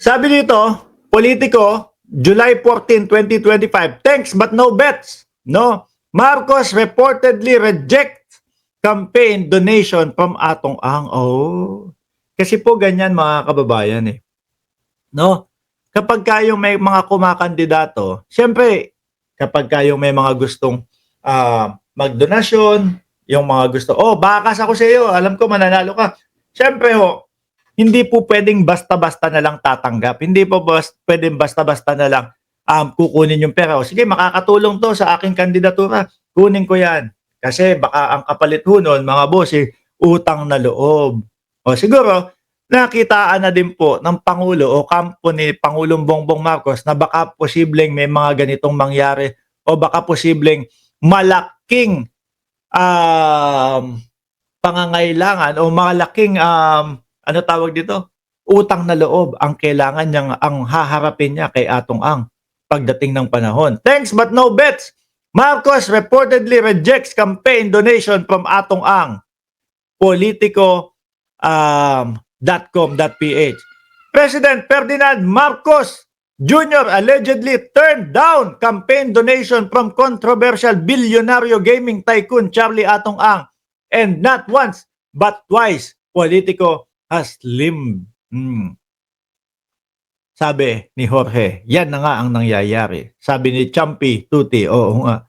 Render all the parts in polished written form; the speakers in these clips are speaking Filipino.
Sabi dito, politiko, July 14, 2025, thanks but no bets. No? Marcos reportedly rejects campaign donation from Atong Ang. Oh. Kasi po ganyan mga kababayan eh. No? Kapag kayong may mga kumakandidato, siyempre, kapag kayong may mga gustong magdonasyon, yung mga gusto, oh, bakas ako sa iyo, alam ko mananalo ka. Siyempre ho, hindi po pwedeng basta-basta na lang tatanggap. Hindi po pwedeng basta-basta na lang kukunin yung pera. O sige, makakatulong to sa aking kandidatura. Kunin ko yan. Kasi baka ang kapalit ho nun, mga boss, utang na loob. O siguro, nakitaan na din po ng Pangulo o kampo ni Pangulong Bongbong Marcos na baka posibleng may mga ganitong mangyari o baka posibleng malaking pangangailangan o malaking ano tawag dito? Utang na loob ang kailangan niyang ang haharapin niya kay Atong Ang pagdating ng panahon. Thanks but no bets. Marcos reportedly rejects campaign donation from Atong Ang. Politico.com.ph. President Ferdinand Marcos Jr. allegedly turned down campaign donation from controversial billionaire gaming tycoon Charlie Atong Ang, and not once but twice Politico has limbed. Sabi ni Jorge, yan na nga ang nangyayari. Sabi ni Champi Tuti, oo nga.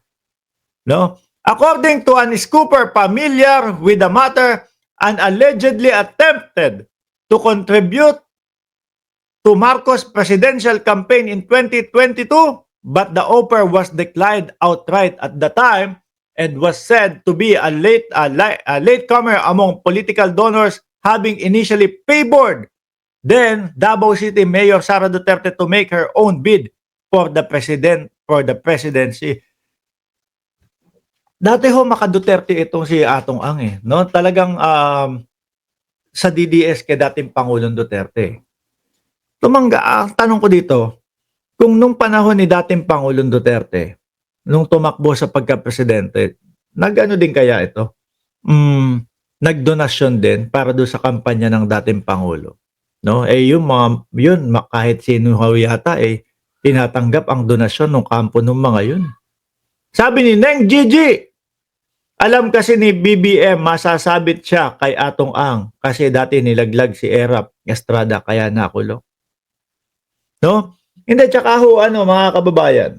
No? According to an scooper familiar with the matter and allegedly attempted to contribute to Marcos' presidential campaign in 2022, but the offer was declined outright at the time and was said to be a latecomer among political donors having initially favored then Davao City Mayor Sara Duterte to make her own bid for the presidency. Dati ho maka-Duterte itong si Atong Ang eh, no? Talagang sa DDS kay dating Pangulong Duterte. Ang tanong ko dito, kung nung panahon ni dating Pangulong Duterte, nung tumakbo sa pagka-presidente, nag-ano din kaya ito? Nagdonasyon din para doon sa kampanya ng dating Pangulo. No? Yung kahit sino yata tinatanggap ang donasyon ng kampo ng mga yun. Sabi ni Neng Gigi, alam kasi ni BBM masasabit siya kay Atong Ang kasi dati nilaglag si Erap Estrada kaya nakulong. No? Hindi, tsaka ho, mga kababayan,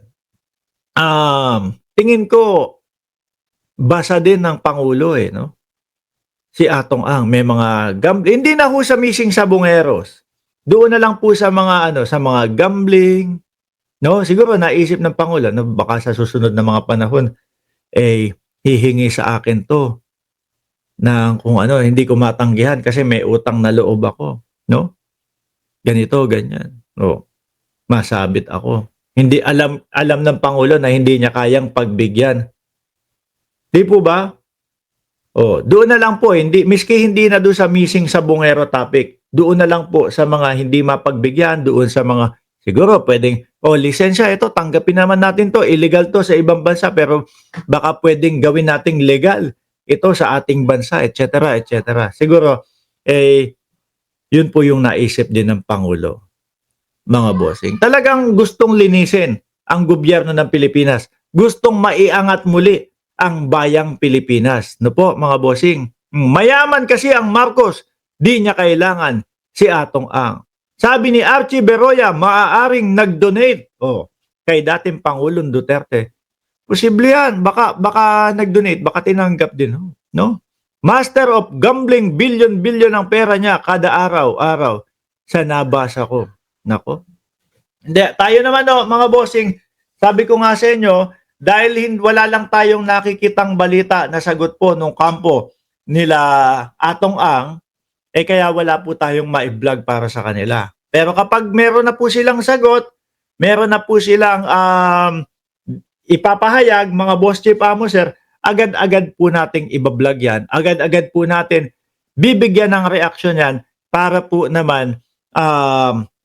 tingin ko, basa din ng Pangulo no? Si Atong Ang, may mga gambling, hindi na ho sa missing sabongeros. Doon na lang po sa mga, sa mga gambling, no? Siguro naisip ng Pangulo, no? Baka sa susunod na mga panahon, hihingi sa akin to, ng kung hindi ko matanggihan kasi may utang na loob ako, no? Ganito, ganyan, no? Masabit ako. Hindi alam ng Pangulo na hindi niya kayang pagbigyan. Di po ba? Doon na lang po, miski hindi na doon sa missing sabongero topic. Doon na lang po sa mga hindi mapagbigyan, doon sa mga siguro pwedeng lisensya ito, tanggapin naman natin to, illegal to sa ibang bansa pero baka pwedeng gawin nating legal ito sa ating bansa, etc., etc. Siguro yun po yung naisip din ng Pangulo. Mga bossing. Talagang gustong linisin ang gobyerno ng Pilipinas. Gustong maiangat muli ang bayang Pilipinas. No po, mga bossing. Mayaman kasi ang Marcos. Di niya kailangan si Atong Ang. Sabi ni Archie Beroya, maaaring nag-donate kay dating Pangulong Duterte. Posible yan. Baka nag-donate. Baka tinanggap din. No? Master of gambling, billion ang pera niya kada araw-araw sa nabasa ko. Nako. Hindi, tayo naman mga bossing, sabi ko nga sa inyo, dahil wala lang tayong nakikitang balita na sagot po nung kampo nila Atong Ang, kaya wala po tayong ma-vlog para sa kanila. Pero kapag meron na po silang sagot, meron na po silang ipapahayag, mga boss chief amo sir, agad-agad po nating ibablog yan. Agad-agad po natin bibigyan ng reaksyon yan para po naman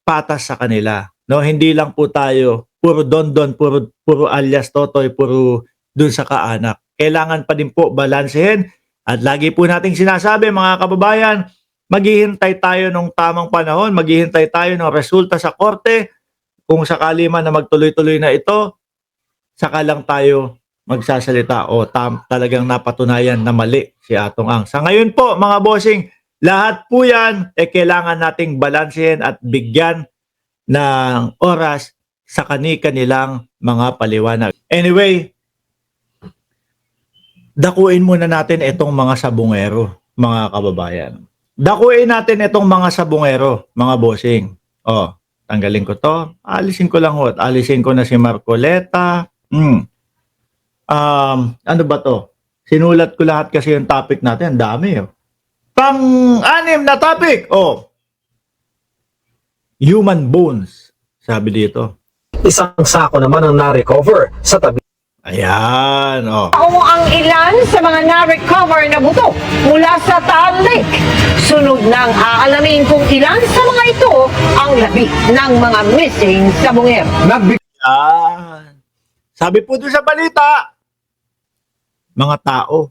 patas sa kanila. No, hindi lang po tayo puro dondon, puro alias totoy, puro dun sa kaanak. Kailangan pa din po balansehin at lagi po nating sinasabi mga kababayan, maghihintay tayo ng tamang panahon, maghihintay tayo ng resulta sa korte, kung sakali man na magtuloy-tuloy na ito, saka lang tayo magsasalita o talagang napatunayan na mali si Atong Ang. Sa ngayon po, mga bossing, lahat po yan kailangan nating balansehin at bigyan ng oras sa kani-kanilang mga paliwanag. Anyway, dakuin muna natin itong mga sabungero, mga kababayan. Dakuin natin itong mga sabungero, mga bossing. O, tanggalin ko to. Alisin ko lang ho. Alisin ko na si Marcoleta. Ano ba to? Sinulat ko lahat kasi yung topic natin. Ang dami. Pang-anim na topic. Human bones. Sabi dito. Isang sako naman ang na-recover sa tabi. Ayan. Kung ang ilan sa mga na-recover na buto mula sa Taal Lake. Sunod nang aalamin kung ilan sa mga ito ang labi ng mga missing sabungero. Ayan. Sabi po doon sa balita, mga tao,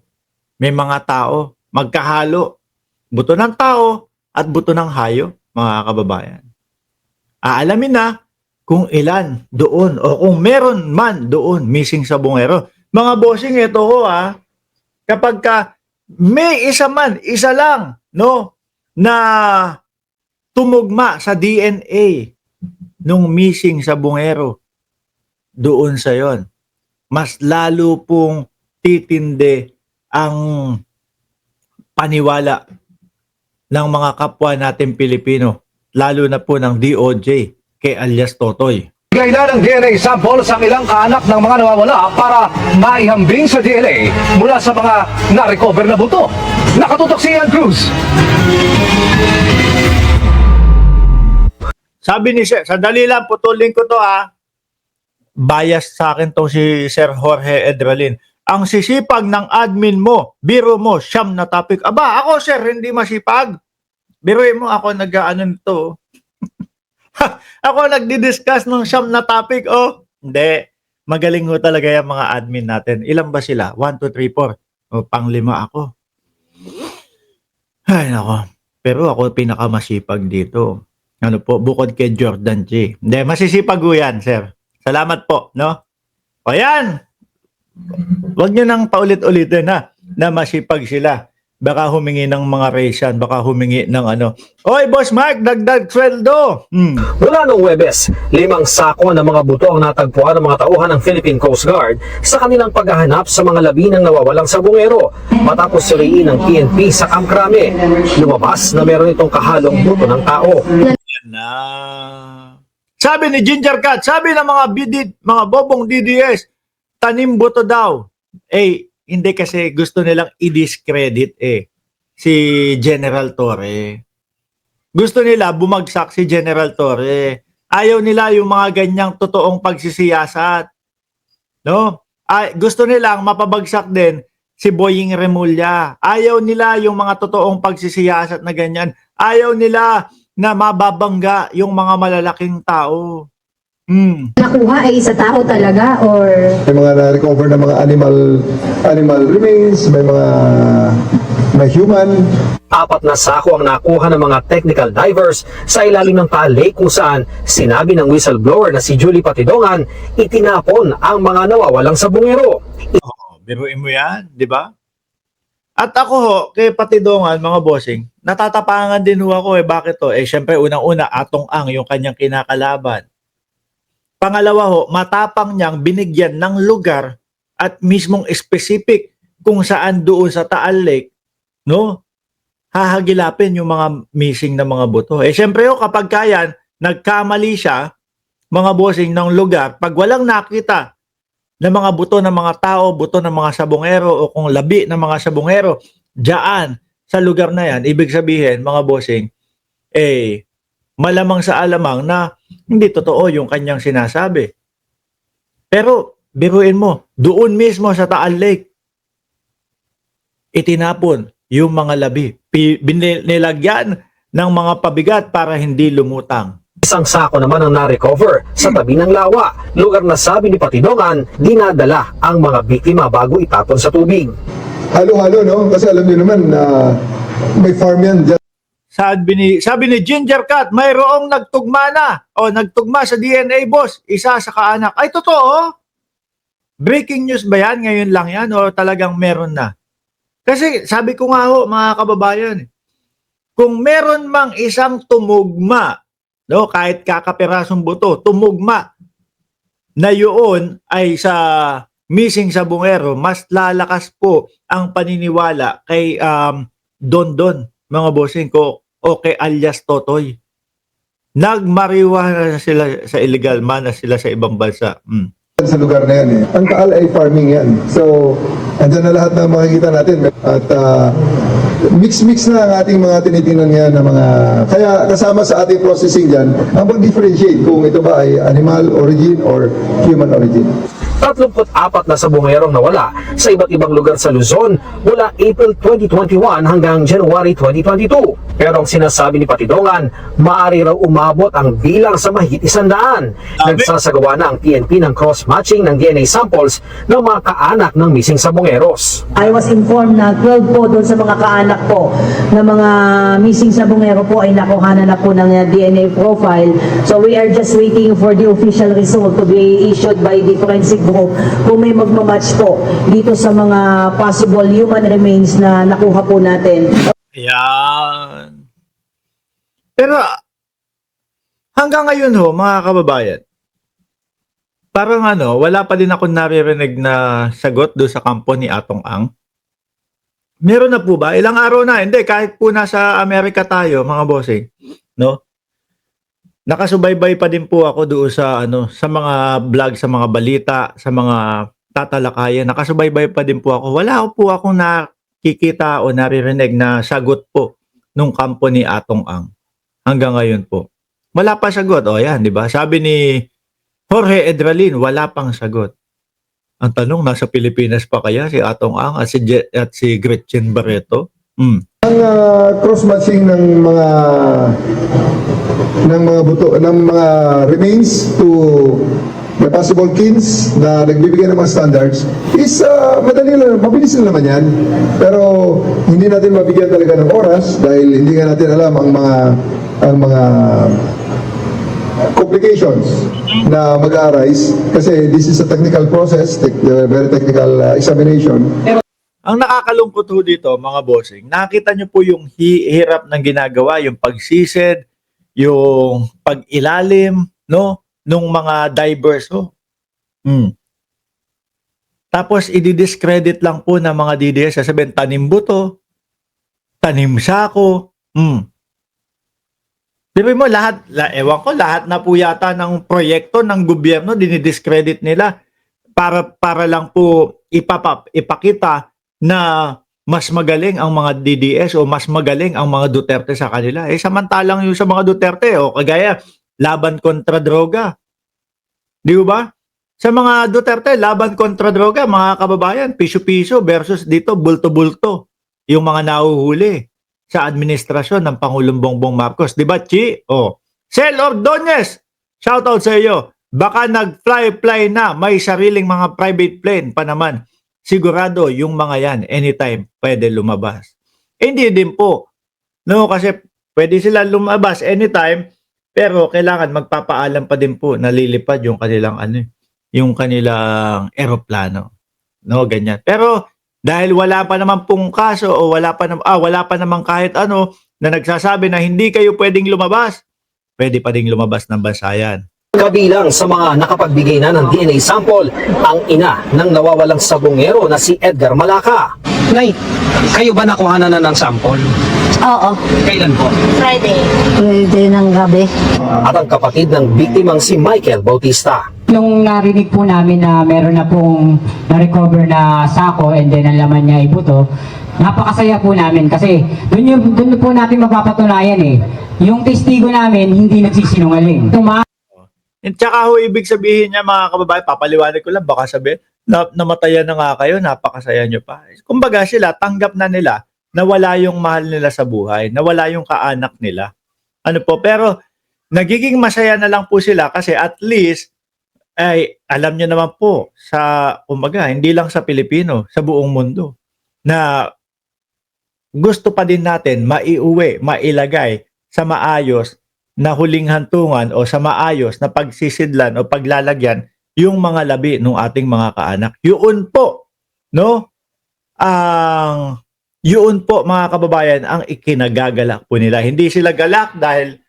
may mga tao, magkahalo, buto ng tao at buto ng hayop, mga kababayan. Aalamin na kung ilan doon o kung meron man doon missing sabungero. Mga bossing, ito ho kapag ka may isa man, isa lang, no, na tumugma sa DNA nung missing sabungero doon sa yon, mas lalo pong titindi ang paniwala ng mga kapwa natin Pilipino, lalo na po ng DOJ kay alias Totoy. Bigay na ng DNA sample sa ilang kaanak ng mga nawawala para maihambing sa DNA mula sa mga na-recover na buto. Nakatutok si Ian Cruz. Sabi ni Sir, sandali lang, putulin ko to bias sa akin to si Sir Jorge Edralin. Ang sisipag ng admin mo, biro mo, siyam na topic. Aba, ako sir, hindi masipag. Biruin mo, ako nag-ano nito. Ako nagdi-discuss ng siyam na topic. Hindi. Magaling ho talaga yung mga admin natin. Ilan ba sila? 1, 2, 3, 4. Pang-5 ako. Ay, nako. Pero ako pinakamasipag dito. Ano po, bukod kay Jordan G. Hindi, masisipag ho yan, sir. Salamat po, no? O yan. Huwag nyo nang paulit-ulitin na masipag sila. Baka humingi ng mga ration, baka humingi ng ano. Oy, Boss Mark, dagdag sweldo. Mula noong Webes, 5 sako ng mga buto ang natagpuan ng mga tauhan ng Philippine Coast Guard sa kanilang paghahanap sa mga labi ng nawawalang sabungero matapos suriin ng PNP sa Camp Crame. Lumabas na meron itong kahalong buto ng tao. Yan na. Sabi ni Ginger Cat, sabi ng mga bobong DDS, tanim buto daw. Hindi kasi gusto nilang i-discredit si General Torre. Gusto nila bumagsak si General Torre. Ayaw nila yung mga ganyang totoong pagsisiyasat. No? Gusto nilang mapabagsak din si Boying Remulla. Ayaw nila yung mga totoong pagsisiyasat na ganyan. Ayaw nila na mababangga yung mga malalaking tao. Nakuha ay sa tao talaga or May mga na-recover na mga animal remains, may human. 4 na sako ang nakuha ng mga technical divers sa ilalim ng Taal Lake kung saan sinabi ng whistleblower na si Julie Patidongan itinapon ang mga nawawalang sabungero. Biruin mo yan, di ba? At ako ho, kay Patidongan, mga bossing, natatapangan din ho ako Bakit to? Syempre, unang-una, Atong Ang, yung kanyang kinakalaban. Pangalawa ho, matapang niyang binigyan ng lugar at mismong specific kung saan doon sa Taal Lake, no? Hahagilapin yung mga missing na mga buto. Syempre ho, kapag kayan, nagkamali siya, mga bossing ng lugar, pag walang nakita na mga buto ng mga tao, buto ng mga sabungero o kung labi ng mga sabungero, diyan sa lugar na yan, ibig sabihin, mga bossing, malamang sa alamang na hindi totoo yung kanyang sinasabi. Pero, biruin mo, doon mismo sa Taal Lake, itinapon yung mga labi. Nilagyan ng mga pabigat para hindi lumutang. Isang sako naman ang na-recover sa tabi ng lawa, lugar na sabi ni Patidongan, dinadala ang mga biktima bago itapon sa tubig. Halo-halo, no? Kasi alam niyo naman na may farm yan dyan. sabi ni Ginger Cat, mayroong nagtugma na o nagtugma sa DNA, boss, isa sa kaanak. Ay, totoo? Breaking news ba yan? Ngayon lang yan o talagang meron na? Kasi sabi ko nga ho, mga kababayan, kung meron mang isang tumugma, no, kahit kakapirasong buto, tumugma na yun ay sa missing sa bungero, mas lalakas po ang paniniwala kay Don Don, mga bossing ko, o kay alias Totoy. Nagmariwa na sila sa illegal, mana sila sa ibang bansa. Sa lugar na yan eh. Ang Taal ay farming yan. So, andyan na lahat na makikita natin. At mix-mix na ang ating mga tinitingnan ngayon na mga... Kaya kasama sa ating processing dyan, ang mag-differentiate kung ito ba ay animal origin or human origin. 34 na sabongerong nawala sa iba't ibang lugar sa Luzon mula April 2021 hanggang January 2022. Pero ang sinasabi ni Patidongan, maaari raw umabot ang bilang sa mahigit 100. Nagsasagawa na ang PNP ng cross-matching ng DNA samples ng mga kaanak ng missing sabongeros. I was informed na 12 po doon sa mga kaanak po na mga missing sabongero po ay nakuhanan na po ng DNA profile. So we are just waiting for the official result to be issued by the forensic group kung may magmamatch po dito sa mga possible human remains na nakuha po natin. Ayan. Pero hanggang ngayon ho, mga kababayan, parang wala pa din ako naririnig na sagot doon sa kampo ni Atong Ang. Meron na po ba? Ilang araw na? Hindi, kahit po nasa Amerika tayo, mga bossing, no? Nakasubaybay pa din po ako doon sa sa mga vlog, sa mga balita, sa mga tatalakayan. Nakasubaybay pa din po ako. Wala po akong nakikita o naririnig na sagot po nung kampo ni Atong Ang. Hanggang ngayon po. Wala pa sagot. O yan, di ba? Sabi ni Jorge Edralin, wala pang sagot. Ang tanong, nasa Pilipinas pa kaya si Atong Ang at si Gretchen Barreto? Ang cross-matching ng mga buto, ng mga remains to the possible kins na nagbibigay ng mga standards is madali lang, mabilis lang naman yan. Pero hindi natin mabigyan talaga ng oras dahil hindi nga natin alam ang mga complications na mag-arise kasi this is a technical process, very technical examination. Ang nakakalungkot ho dito, mga bossing, nakita nyo po yung hirap ng ginagawa, yung pagsisid, yung pag-ilalim, no, nung mga divers, ho. Tapos, i-discredit lang po ng mga DDS, sasabihin, tanim buto, tanim sako, Sabi mo, ewan ko, lahat na po yata ng proyekto ng gobyerno, dinidiscredit nila para lang po ipakita na mas magaling ang mga DDS o mas magaling ang mga Duterte sa kanila. Samantalang yung sa mga Duterte, kagaya, laban kontra droga. Di ba? Sa mga Duterte, laban kontra droga, mga kababayan, piso-piso versus dito, bulto-bulto. Yung mga nahuhuli sa administrasyon ng Pangulong Bongbong Marcos. Di ba, Chi? Sel Ordonez, shoutout sa iyo. Baka nag-fly na, may sariling mga private plane pa naman. Sigurado yung mga yan, anytime, pwede lumabas. Hindi din po. No, kasi pwede sila lumabas anytime, pero kailangan magpapaalam pa din po na lilipad yung kanilang yung kanilang eroplano. No, ganyan. Pero dahil wala pa naman pong kaso o wala pa naman kahit na nagsasabi na hindi kayo pwedeng lumabas, pwede pa ding lumabas ng bansa yan. Kabilang sa mga nakapagbigay na ng DNA sample, ang ina ng nawawalang sabongero na si Edgar Malaka. Nay, kayo ba nakuha na ng sample? Oo, Kailan po? Friday. Friday ng gabi. At ang kapatid ng biktimang si Michael Bautista. Nung narinig po namin na meron na pong na-recover na sako and then ang laman niya ay buto, napakasaya po namin kasi doon po natin mapapatunayan yung testigo namin hindi nagsisinungaling. At saka ibig sabihin niya, mga kababayan, papaliwanag ko lang, baka sabihin, namatayan na nga kayo, napakasaya nyo pa. Kumbaga sila, tanggap na nila na wala yung mahal nila sa buhay, na wala yung kaanak nila. Pero nagiging masaya na lang po sila kasi at least, ay alam niyo naman po sa kumbaga hindi lang sa Pilipino, sa buong mundo na gusto pa din natin maiuwi, mailagay sa maayos na huling hantungan o sa maayos na pagsisidlan o paglalagyan yung mga labi ng ating mga kaanak. Yun po, no? Yun po mga kababayan ang ikinagagalak po nila. Hindi sila galak dahil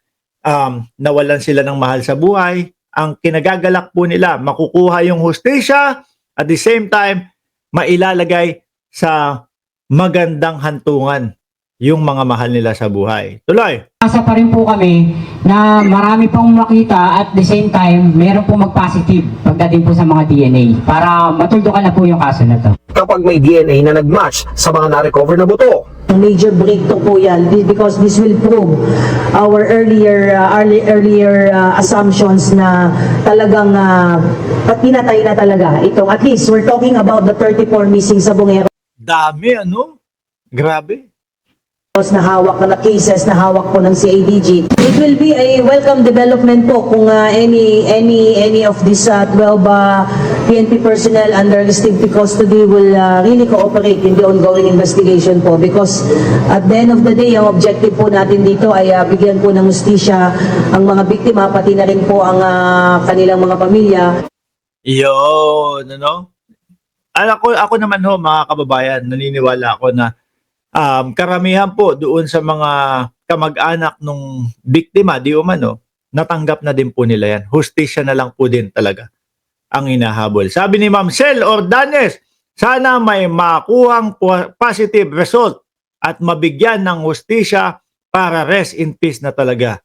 nawalan sila ng mahal sa buhay. Ang kinagagalak po nila, makukuha yung hustisya at the same time, mailalagay sa magandang hantungan yung mga mahal nila sa buhay. Tuloy! Asa pa rin po kami na marami pang makita at the same time, meron po mag-positive pagdating po sa mga DNA para matuldukan na po yung kaso na to. Kapag may DNA na nag-match sa mga na-recover na buto. Major breakthrough po yan because this will prove our earlier assumptions na talagang pinatay na talaga itong, at least we're talking about the 34 missing sabongeros Dami, ano? Grabe. na hawak na cases na hawak po ng CADG. It will be a welcome development po kung any of these 12 PNP personnel under restricted custody will really cooperate in the ongoing investigation po because at the end of the day, ang objective po natin dito ay bigyan po ng hustisya ang mga biktima pati na rin po ang kanilang mga pamilya. Yun, ano? Ako naman ho, mga kababayan, naniniwala ako na karamihan po doon sa mga kamag-anak nung biktima, di umano, natanggap na din po nila yan. Hustisya na lang po din talaga ang hinahabol. Sabi ni Ma'am Sel Ordanes, sana may makuhang positive result at mabigyan ng hustisya para rest in peace na talaga